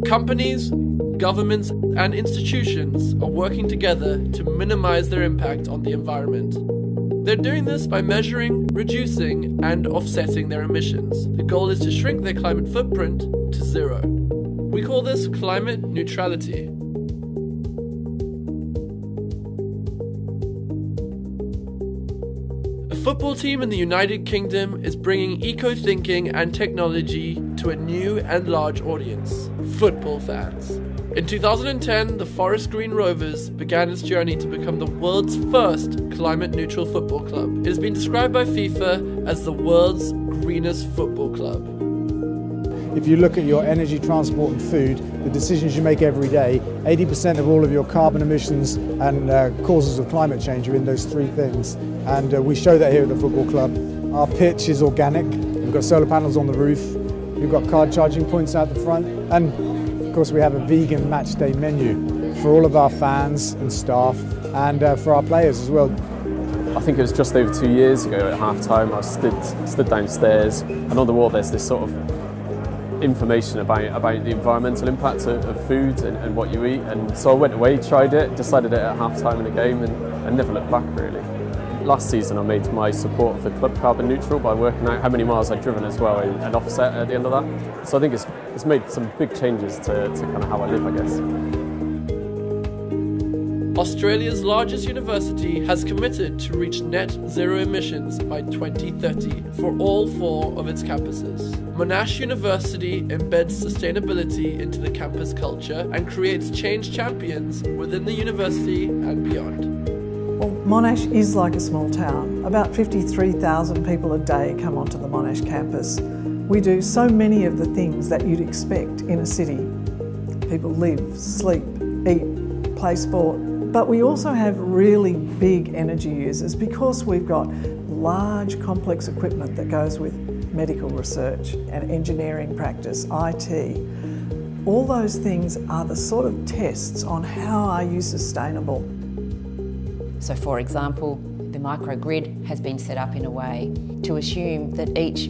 Companies, governments, and institutions are working together to minimize their impact on the environment. They're doing this by measuring, reducing, and offsetting their emissions. The goal is to shrink their climate footprint to zero. We call this climate neutrality. A football team in the United Kingdom is bringing eco-thinking and technology to a new and large audience: football fans. In 2010, the Forest Green Rovers began its journey to become the world's first climate-neutral football club. It has been described by FIFA as the world's greenest football club. If you look at your energy, transport and food, the decisions you make every day, 80% of all of your carbon emissions and causes of climate change are in those three things. And we show that here at the football club. Our pitch is organic, we've got solar panels on the roof, we've got car charging points out the front, and of course we have a vegan match day menu for all of our fans and staff and for our players as well. I think it was just over 2 years ago at half-time. I stood downstairs, and on the wall there's this sort of information about the environmental impact of food and what you eat. And so I went away, tried it, decided it at half-time in a game, and never looked back really. Last season I made my support of the club carbon neutral by working out how many miles I'd driven as well and offset at the end of that. So I think it's made some big changes to kind of how I live, I guess. Australia's largest university has committed to reach net zero emissions by 2030 for all 4 of its campuses. Monash University embeds sustainability into the campus culture and creates change champions within the university and beyond. Well, Monash is like a small town. About 53,000 people a day come onto the Monash campus. We do so many of the things that you'd expect in a city. People live, sleep, eat, play sport. But we also have really big energy users because we've got large complex equipment that goes with medical research and engineering practice, IT. All those things are the sort of tests on how are you sustainable. So for example, the microgrid has been set up in a way to assume that each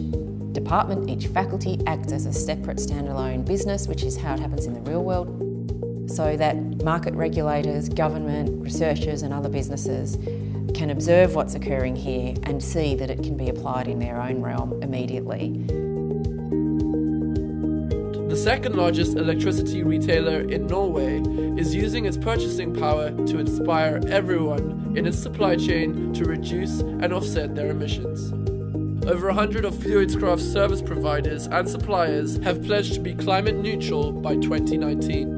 department, each faculty acts as a separate standalone business, which is how it happens in the real world, so that market regulators, government, researchers and other businesses can observe what's occurring here and see that it can be applied in their own realm immediately. The second largest electricity retailer in Norway is using its purchasing power to inspire everyone in its supply chain to reduce and offset their emissions. Over 100 of Fluidscraft's service providers and suppliers have pledged to be climate neutral by 2019.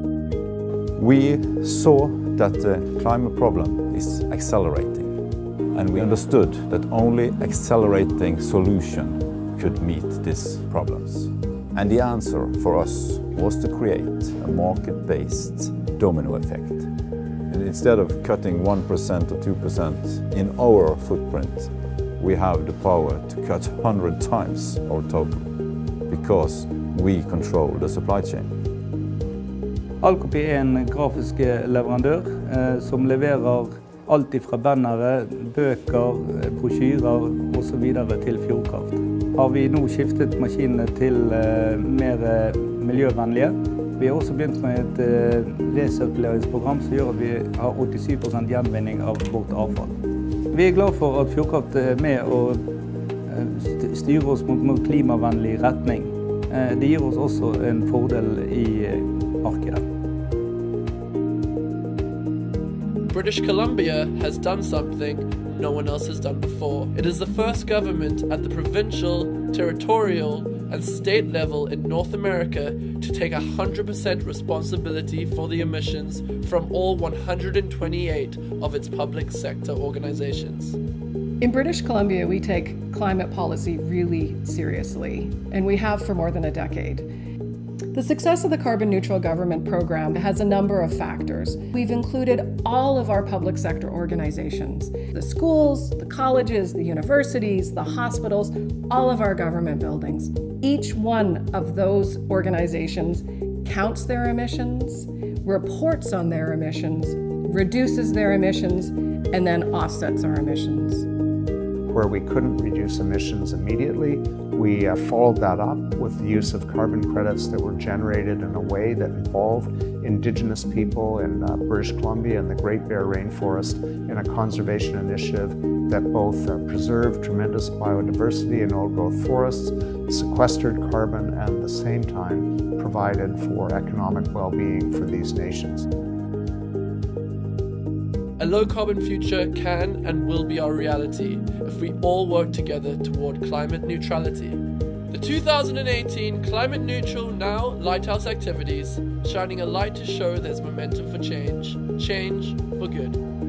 We saw that the climate problem is accelerating, and we understood that only accelerating solution could meet these problems. And the answer for us was to create a market-based domino effect. And instead of cutting 1% or 2% in our footprint, we have the power to cut 100 times our total, because we control the supply chain. Allcopy er en grafisk leverandør som leverer alt fra bannere, bøker, brosjyrer og så videre til Fjordkraft. Har vi nå skiftet maskinene til mer miljøvennlige. Vi har også begynt med et resirkuleringsprogram som gjør at vi har 87% gjenvinning av vårt avfall. Vi er glad for at Fjordkraft er med å styre oss mot klimavennlig retning. Det gir oss også en fordel i markedet. British Columbia has done something no one else has done before. It is the first government at the provincial, territorial, and state level in North America to take 100% responsibility for the emissions from all 128 of its public sector organizations. In British Columbia, we take climate policy really seriously, and we have for more than a decade. The success of the Carbon Neutral Government Program has a number of factors. We've included all of our public sector organizations, the schools, the colleges, the universities, the hospitals, all of our government buildings. Each one of those organizations counts their emissions, reports on their emissions, reduces their emissions, and then offsets our emissions. Where we couldn't reduce emissions immediately, We followed that up with the use of carbon credits that were generated in a way that involved Indigenous people in British Columbia and the Great Bear Rainforest in a conservation initiative that both preserved tremendous biodiversity in old-growth forests, sequestered carbon, and at the same time provided for economic well-being for these nations. A low-carbon future can and will be our reality if we all work together toward climate neutrality. The 2018 Climate Neutral Now Lighthouse activities, shining a light to show there's momentum for change for good.